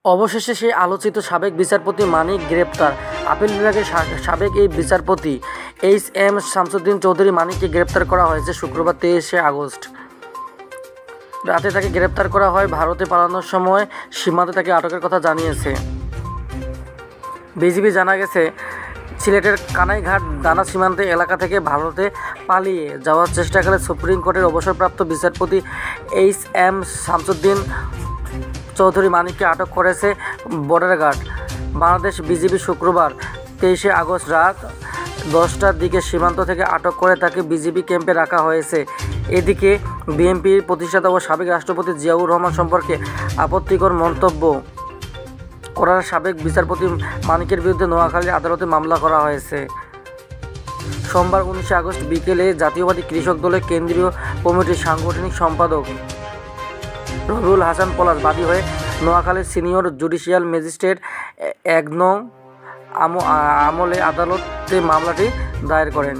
অবশেষে সেই আলোচিত সাবেক বিচারপতি মানিক গ্রেপ্তার। আপিল বিভাগের সাবেক এই বিচারপতি এইচ.এম. শামসুদ্দিন চৌধুরী মানিককে গ্রেপ্তার করা হয়েছে শুক্রবার 23শে আগস্ট রাতে। তাকে গ্রেপ্তার করা হয়। ভারতে পালানোর সময় সীমান্তে তাকে আটকের কথা জানিয়েছে বিজিবি। জানা গেছে, সিলেটের কানাইঘাট দানা সীমান্ত এলাকা থেকে ভারতে পালিয়ে যাওয়ার চেষ্টাকালে সুপ্রিম কোর্টের অবসরপ্রাপ্ত বিচারপতি এইচ.এম. শামসুদ্দিন চৌধুরী মানিককে আটক করেছে বর্ডার গার্ড বাংলাদেশ। বিজিবি শুক্রবার 23শে আগস্ট রাত 10টার দিকে সীমান্ত থেকে আটক করে তাকে বিজিবি ক্যাম্পে রাখা হয়েছে। এদিকে বিএনপির প্রতিষ্ঠাতা ও সাবেক রাষ্ট্রপতি জিয়াউর রহমান সম্পর্কে আপত্তিকর মন্তব্য করার সাবেক বিচারপতি মানিকের বিরুদ্ধে নোয়াখালী আদালতে মামলা করা হয়েছে। সোমবার 19শে আগস্ট বিকেলে জাতীয়বাদী কৃষক দলের কেন্দ্রীয় কমিটির সাংগঠনিক সম্পাদক রবিউল হাসান পলাশ বাদী হয়ে নোয়াখালীর সিনিয়র জুডিশিয়াল ম্যাজিস্ট্রেট 1 নং আমলে আদালতে মামলাটি দায়ের করেন।